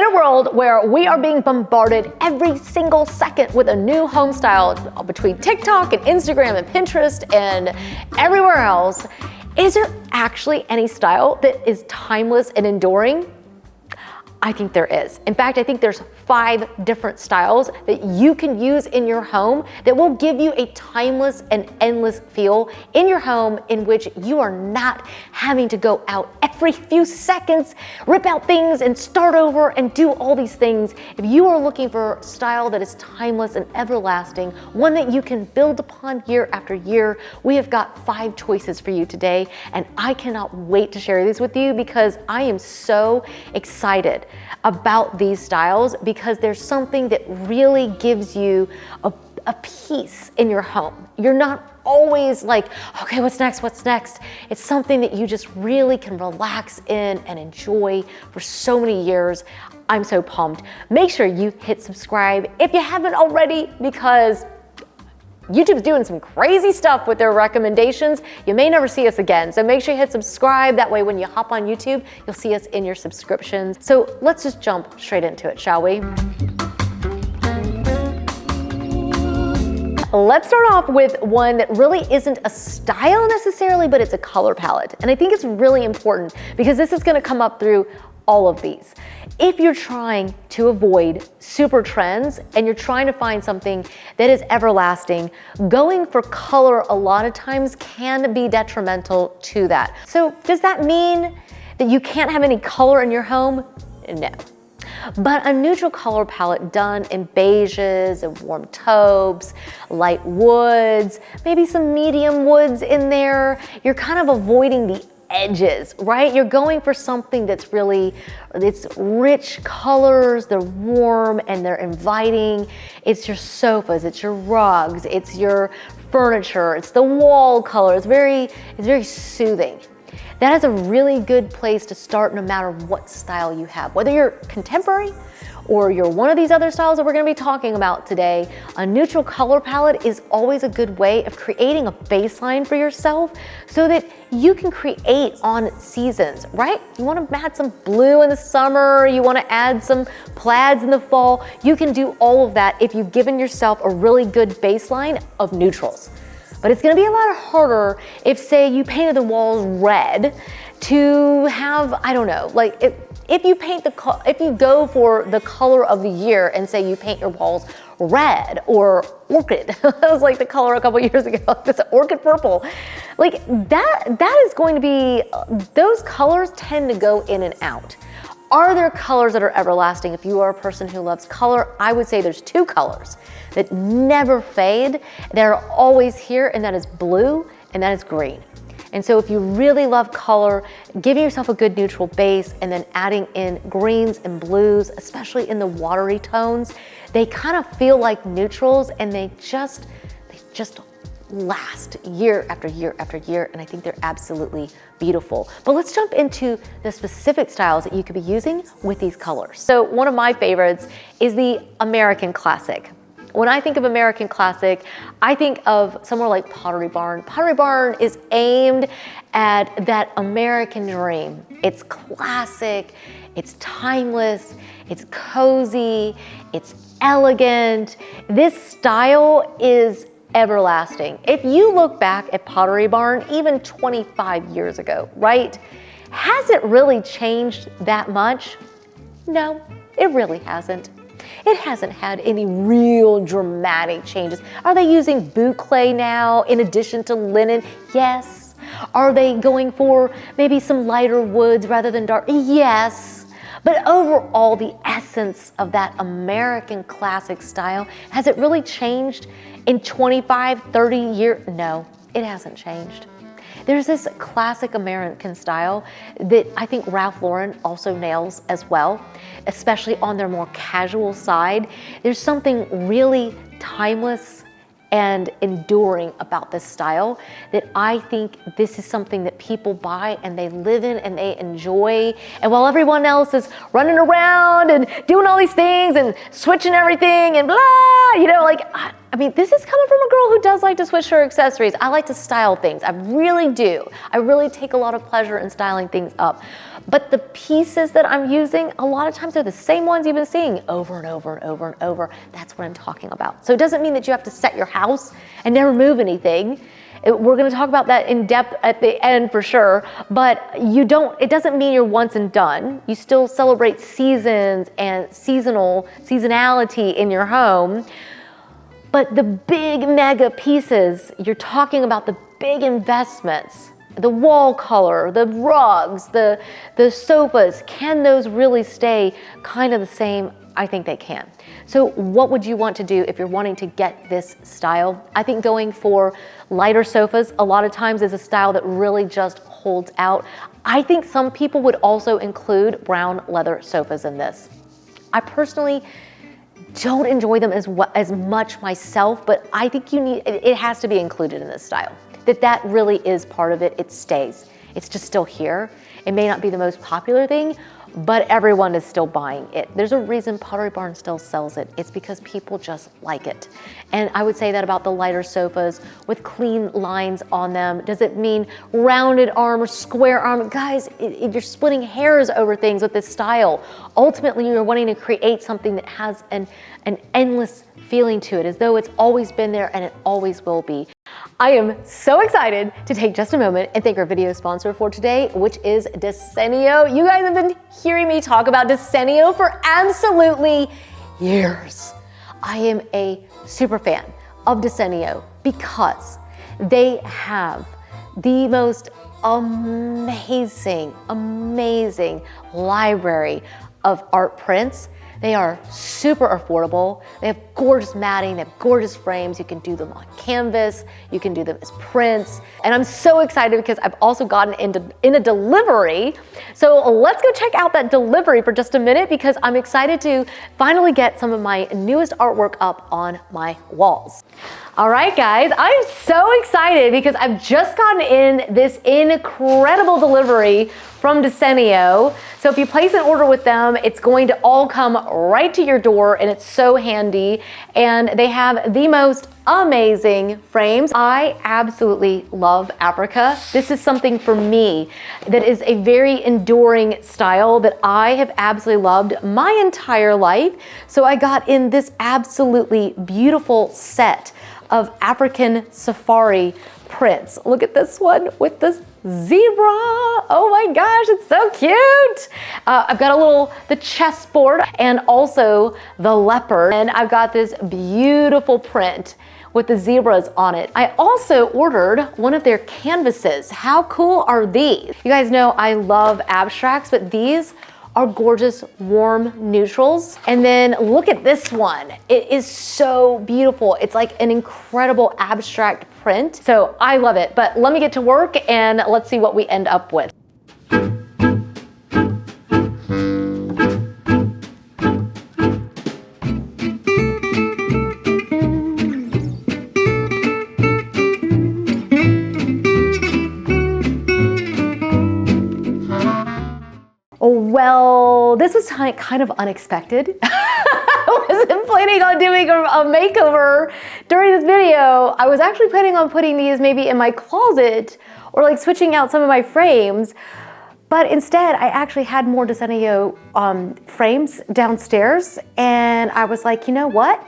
a world where we are being bombarded every single second with a new home style between TikTok and Instagram and Pinterest and everywhere else, is there actually any style that is timeless and enduring? I think there is. In fact, I think there's 5 different styles that you can use in your home that will give you a timeless and endless feel in your home, in which you are not having to go out every few seconds, rip out things and start over and do all these things. If you are looking for style that is timeless and everlasting, one that you can build upon year after year, we have got 5 choices for you today, and I cannot wait to share these with you because I am so excited about these styles, because there's something that really gives you a peace in your home. You're not always like, okay, what's next, what's next? It's something that you just really can relax in and enjoy for so many years. I'm so pumped. Make sure you hit subscribe if you haven't already, because YouTube's doing some crazy stuff with their recommendations. You may never see us again, so make sure you hit subscribe. That way when you hop on YouTube, you'll see us in your subscriptions. So let's just jump straight into it, shall we? Let's start off with one that really isn't a style necessarily, but it's a color palette. And I think it's really important because this is gonna come up through all of these. If you're trying to avoid super trends and you're trying to find something that is everlasting, going for color a lot of times can be detrimental to that. So does that mean that you can't have any color in your home? No. But a neutral color palette done in beiges and warm taupes, light woods, maybe some medium woods in there, you're kind of avoiding the edges, right? You're going for something that's really, it's rich colors, they're warm and they're inviting. It's your sofas, it's your rugs, it's your furniture, it's the wall color. It's very soothing. That is a really good place to start no matter what style you have. Whether you're contemporary or you're one of these other styles that we're gonna be talking about today, a neutral color palette is always a good way of creating a baseline for yourself so that you can create on seasons, right? You wanna add some blue in the summer, you wanna add some plaids in the fall, you can do all of that if you've given yourself a really good baseline of neutrals. But it's gonna be a lot harder if, say, you painted the walls red to have, I don't know, like if you go for the color of the year and say you paint your walls red or orchid, that was like the color a couple years ago, this orchid purple, like that is going to be, those colors tend to go in and out. Are there colors that are everlasting? If you are a person who loves color, I would say there's 2 colors that never fade. They're always here, and that is blue and that is green. And so if you really love color, giving yourself a good neutral base and then adding in greens and blues, especially in the watery tones, they kind of feel like neutrals, and they just last year after year after year, and I think they're absolutely beautiful. But let's jump into the specific styles that you could be using with these colors. So one of my favorites is the American Classic. When I think of American Classic, I think of somewhere like Pottery Barn. Pottery Barn is aimed at that American dream. It's classic, it's timeless, it's cozy, it's elegant. This style is everlasting. If you look back at Pottery Barn, even 25 years ago, right? Has it really changed that much? No, it really hasn't. It hasn't had any real dramatic changes. Are they using boucle now in addition to linen? Yes. Are they going for maybe some lighter woods rather than dark? Yes. But overall, the essence of that American classic style, has it really changed in 25, 30 years? No, it hasn't changed. There's this classic American style that I think Ralph Lauren also nails as well, especially on their more casual side. There's something really timeless and enduring about this style that I think this is something that people buy and they live in and they enjoy. And while everyone else is running around and doing all these things and switching everything and blah, you know, like, I mean, this is coming from a girl who does like to switch her accessories. I like to style things. I really do. I really take a lot of pleasure in styling things up. But the pieces that I'm using, a lot of times they're the same ones you've been seeing over and over and over and over. That's what I'm talking about. So it doesn't mean that you have to set your house and never move anything. We're gonna talk about that in depth at the end for sure, but it doesn't mean you're once and done. You still celebrate seasons and seasonality in your home. But the big mega pieces, you're talking about the big investments, the wall color, the rugs, the sofas, can those really stay kind of the same? I think they can. So what would you want to do if you're wanting to get this style? I think going for lighter sofas a lot of times is a style that really just holds out. I think some people would also include brown leather sofas in this. I personally don't enjoy them as much myself, but I think it has to be included in this style. That really is part of it. It stays. It's just still here. It may not be the most popular thing, but everyone is still buying it. There's a reason Pottery Barn still sells it. It's because people just like it. And I would say that about the lighter sofas with clean lines on them. Does it mean rounded arm or square arm? Guys, you're splitting hairs over things with this style. Ultimately, you're wanting to create something that has an endless feeling to it, as though it's always been there and it always will be. I am so excited to take just a moment and thank our video sponsor for today, which is Desenio. You guys have been hearing me talk about Desenio for absolutely years. I am a super fan of Desenio because they have the most amazing library of art prints. They are super affordable. They have gorgeous matting, they have gorgeous frames. You can do them on canvas, you can do them as prints. And I'm so excited because I've also gotten in a delivery. So let's go check out that delivery for just a minute because I'm excited to finally get some of my newest artwork up on my walls. All right, guys, I'm so excited because I've just gotten in this incredible delivery from Desenio. So if you place an order with them, it's going to all come right to your door and it's so handy. And they have the most amazing frames. I absolutely love Africa. This is something for me that is a very enduring style that I have absolutely loved my entire life. So I got in this absolutely beautiful set of African safari prints. Look at this one with this zebra. Oh my gosh, it's so cute. I've got the chessboard and also the leopard. And I've got this beautiful print with the zebras on it. I also ordered one of their canvases. How cool are these? You guys know I love abstracts, but these are gorgeous, warm neutrals. And then look at this one. It is so beautiful. It's like an incredible abstract print. So I love it, but let me get to work and let's see what we end up with. Well, this was kind of unexpected. I wasn't planning on doing a makeover during this video. I was actually planning on putting these maybe in my closet or like switching out some of my frames. But instead, I actually had more Desenio frames downstairs. And I was like, you know what?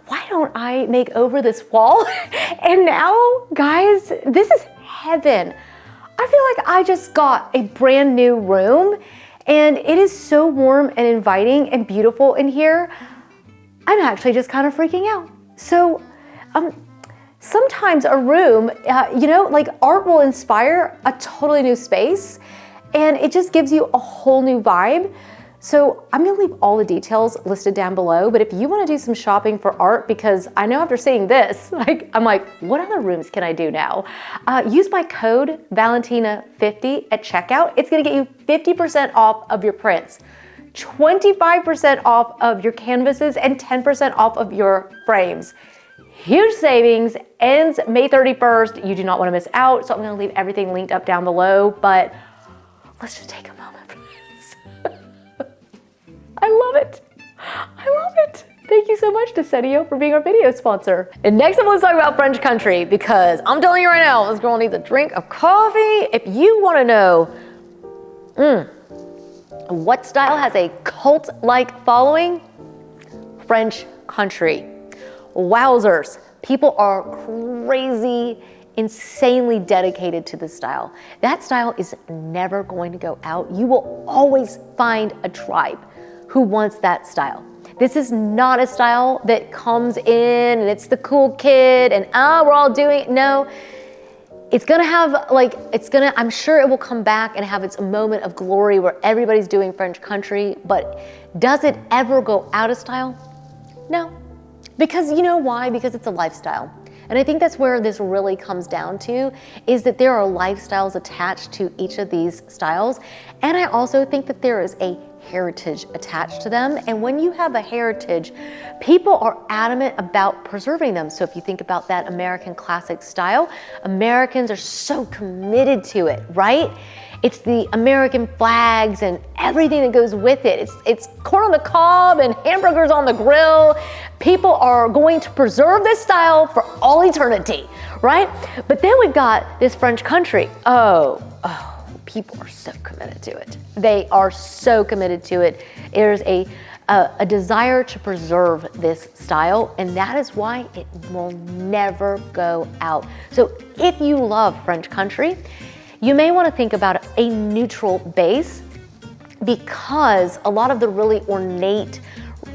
Why don't I make over this wall? And now, guys, this is heaven. I feel like I just got a brand new room and it is so warm and inviting and beautiful in here. I'm actually just kind of freaking out. So sometimes a room, like art will inspire a totally new space and it just gives you a whole new vibe. So I'm gonna leave all the details listed down below, but if you wanna do some shopping for art, because I know after seeing this, I'm like, what other rooms can I do now? Use my code Valentina50 at checkout. It's gonna get you 50% off of your prints, 25% off of your canvases, and 10% off of your frames. Huge savings, ends May 31st. You do not wanna miss out, so I'm gonna leave everything linked up down below, but let's just take a moment for this. I love it. I love it. Thank you so much, Desenio, for being our video sponsor. And next up, let's talk about French country, because I'm telling you right now, this girl needs a drink of coffee. If you want to know What style has a cult-like following? French country. Wowzers. People are crazy, insanely dedicated to this style. That style is never going to go out. You will always find a tribe who wants that style. This is not a style that comes in and it's the cool kid and we're all doing it. No, it's gonna have I'm sure it will come back and have its moment of glory where everybody's doing French country, but does it ever go out of style? No, because you know why? Because it's a lifestyle. And I think that's where this really comes down to, is that there are lifestyles attached to each of these styles. And I also think that there is a heritage attached to them. And when you have a heritage, people are adamant about preserving them. So if you think about that American classic style, Americans are so committed to it, right? It's the American flags and everything that goes with it. It's corn on the cob and hamburgers on the grill. People are going to preserve this style for all eternity, right? But then we've got this French country. People are so committed to it. They are so committed to it. There's a desire to preserve this style, and that is why it will never go out. So if you love French country, you may want to think about a neutral base, because a lot of the really ornate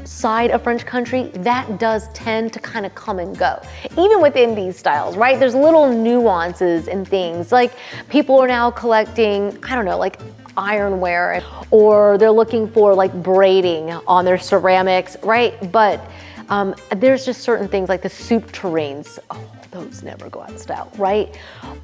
side of French country, that does tend to kind of come and go. Even within these styles, right? There's little nuances and things. Like people are now collecting, I don't know, like ironware, or they're looking for like braiding on their ceramics, right? But there's just certain things like the soup tureens. Oh, those never go out of style, right?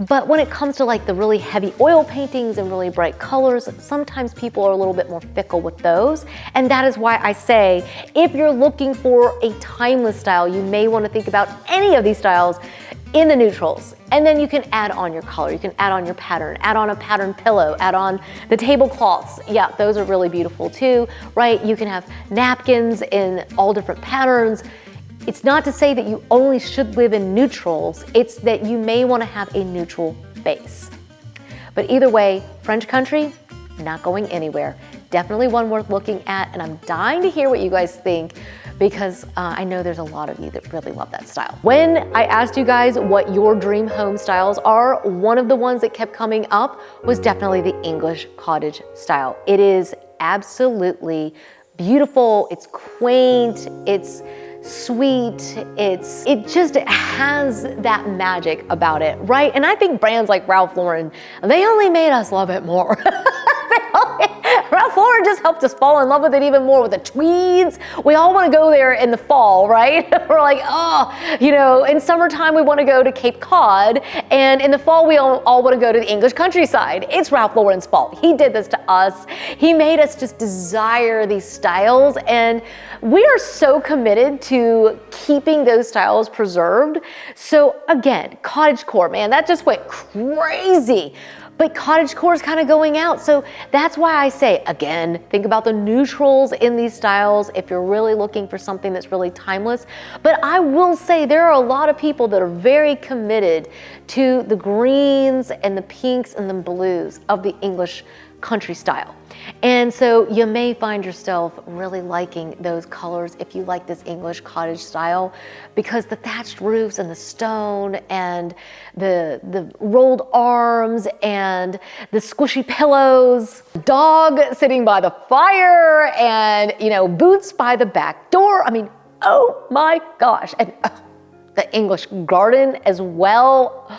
But when it comes to like the really heavy oil paintings and really bright colors, sometimes people are a little bit more fickle with those. And that is why I say, if you're looking for a timeless style, you may want to think about any of these styles in the neutrals. And then you can add on your color, you can add on your pattern, add on a pattern pillow, add on the tablecloths. Yeah, those are really beautiful too, right? You can have napkins in all different patterns. It's not to say that you only should live in neutrals, it's that you may want to have a neutral base. But either way, French country, not going anywhere. Definitely one worth looking at, and I'm dying to hear what you guys think, because I know there's a lot of you that really love that style. When I asked you guys what your dream home styles are, one of the ones that kept coming up was definitely the English cottage style. It is absolutely beautiful, it's quaint, it's sweet, it just has that magic about it, right? And I think brands like Ralph Lauren, they only made us love it more. Ralph Lauren just helped us fall in love with it even more with the tweeds. We all want to go there in the fall, right? We're like, oh, you know, in summertime we want to go to Cape Cod, and in the fall we all want to go to the English countryside. It's Ralph Lauren's fault. He did this to us. He made us just desire these styles, and we are so committed to keeping those styles preserved. So again, cottagecore, man, that just went crazy. But cottagecore is kind of going out. So that's why I say, again, think about the neutrals in these styles if you're really looking for something that's really timeless. But I will say there are a lot of people that are very committed to the greens and the pinks and the blues of the English country style. And so you may find yourself really liking those colors if you like this English cottage style, because the thatched roofs and the stone and the rolled arms and the squishy pillows, dog sitting by the fire, and you know, boots by the back door. I mean, oh my gosh. And the English garden as well.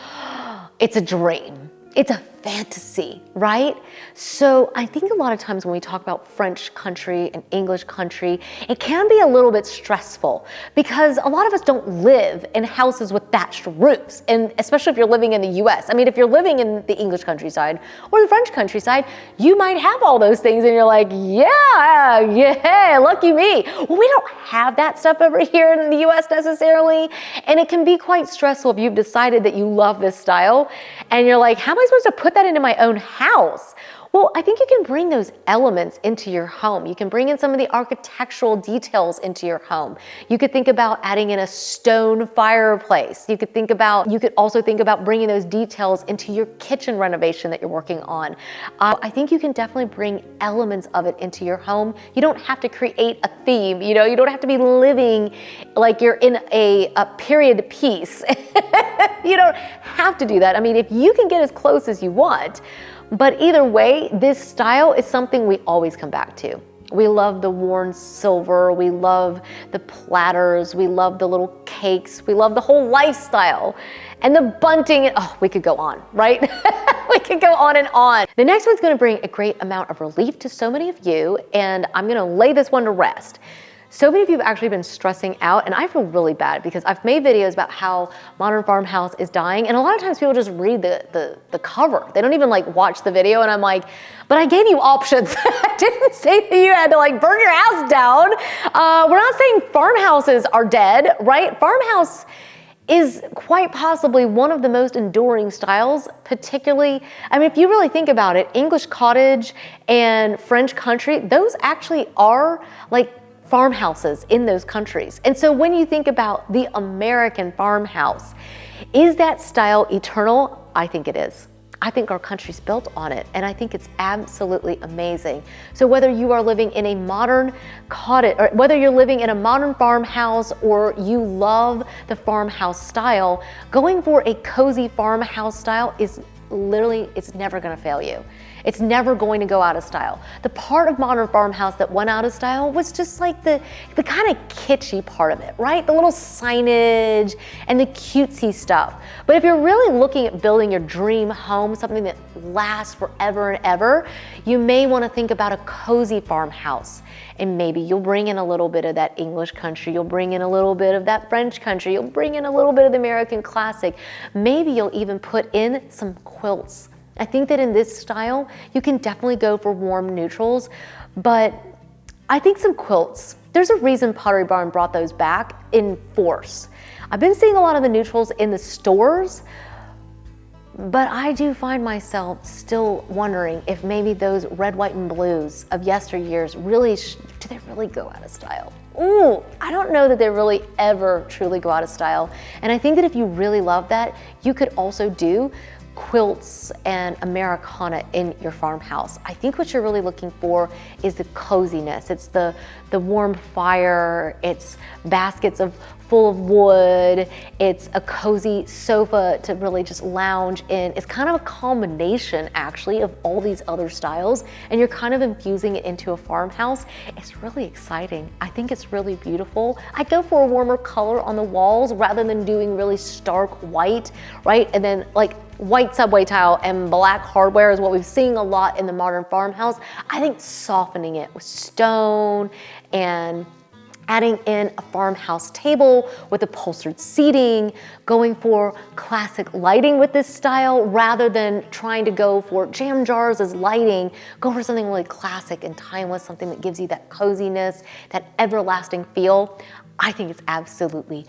It's a dream. It's a fantasy, right? So I think a lot of times when we talk about French country and English country, it can be a little bit stressful, because a lot of us don't live in houses with thatched roofs, and especially if you're living in the US. I mean, if you're living in the English countryside or the French countryside, you might have all those things and you're like, yeah, lucky me. Well, we don't have that stuff over here in the US necessarily, and it can be quite stressful if you've decided that you love this style and you're like, how am I supposed to put that into my own house? Well, I think you can bring those elements into your home. You can bring in some of the architectural details into your home. You could think about adding in a stone fireplace. You could also think about bringing those details into your kitchen renovation that you're working on. I think you can definitely bring elements of it into your home. You don't have to create a theme, you know, you don't have to be living like you're in a period piece. You don't have to do that. I mean, if you can get as close as you want, but either way, this style is something we always come back to. We love the worn silver, we love the platters, we love the little cakes, we love the whole lifestyle. And the bunting, oh, we could go on, right? We could go on and on. The next one's gonna bring a great amount of relief to so many of you, and I'm gonna lay this one to rest. So many of you have actually been stressing out, and I feel really bad because I've made videos about how modern farmhouse is dying, and a lot of times people just read the cover. They don't even like watch the video, and I'm like, but I gave you options. I didn't say that you had to like burn your house down. We're not saying farmhouses are dead, right? Farmhouse is quite possibly one of the most enduring styles, particularly, I mean, if you really think about it, English cottage and French country, those actually are like farmhouses in those countries. And so when you think about the American farmhouse, is that style eternal? I think it is. I think our country's built on it, and I think it's absolutely amazing. So whether you are living in a modern cottage, or whether you're living in a modern farmhouse, or you love the farmhouse style, going for a cozy farmhouse style is literally, it's never gonna fail you. It's never going to go out of style. The part of modern farmhouse that went out of style was just like the kind of kitschy part of it, right? The little signage and the cutesy stuff. But if you're really looking at building your dream home, something that lasts forever and ever, you may want to think about a cozy farmhouse. And maybe you'll bring in a little bit of that English country, you'll bring in a little bit of that French country, you'll bring in a little bit of the American classic. Maybe you'll even put in some quilts. I think that in this style, you can definitely go for warm neutrals, but I think some quilts, there's a reason Pottery Barn brought those back in force. I've been seeing a lot of the neutrals in the stores, but I do find myself still wondering if maybe those red, white, and blues of yesteryears really, do they really go out of style? Ooh, I don't know that they really ever truly go out of style. And I think that if you really love that, you could also do quilts and Americana in your farmhouse. I think what you're really looking for is the coziness. It's the warm fire, it's baskets full of wood, it's a cozy sofa to really just lounge in. It's kind of a combination actually of all these other styles, and you're kind of infusing it into a farmhouse. It's really exciting. I think it's really beautiful. I go for a warmer color on the walls rather than doing really stark white, right? And then like white subway tile and black hardware is what we've seen a lot in the modern farmhouse. I think softening it with stone and adding in a farmhouse table with upholstered seating, going for classic lighting with this style rather than trying to go for jam jars as lighting. Go for something really classic and timeless, something that gives you that coziness, that everlasting feel. I think it's absolutely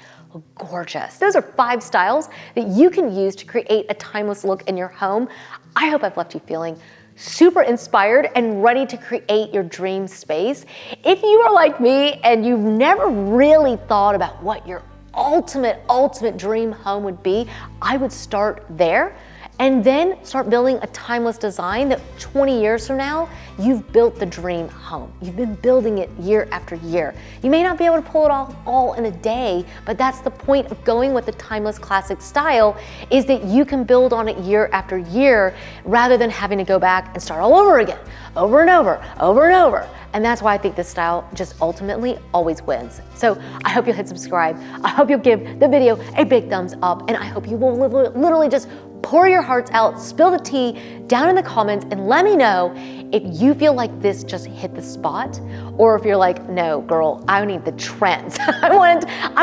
gorgeous. Those are 5 styles that you can use to create a timeless look in your home. I hope I've left you feeling super inspired and ready to create your dream space. If you are like me and you've never really thought about what your ultimate dream home would be, I would start there and then start building a timeless design that 20 years from now, you've built the dream home. You've been building it year after year. You may not be able to pull it off all in a day, but that's the point of going with the timeless classic style, is that you can build on it year after year rather than having to go back and start all over again, over and over, over and over. And that's why I think this style just ultimately always wins. So I hope you'll hit subscribe. I hope you'll give the video a big thumbs up, and I hope you will literally just pour your hearts out, spill the tea down in the comments, and let me know if you feel like this just hit the spot, or if you're like, no, girl, I need the trends. I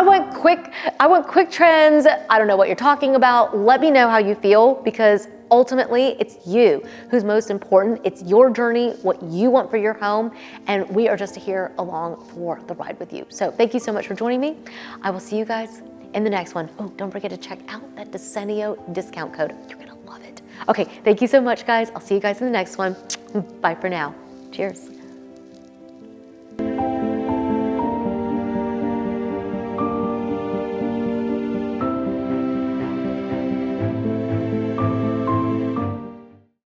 want quick trends. I don't know what you're talking about. Let me know how you feel, because ultimately it's you who's most important. It's your journey, what you want for your home, and we are just here along for the ride with you. So thank you so much for joining me. I will see you guys in the next one. Oh, don't forget to check out that Decenio discount code. You're gonna love it. Okay, thank you so much, guys. I'll see you guys in the next one. Bye for now. Cheers.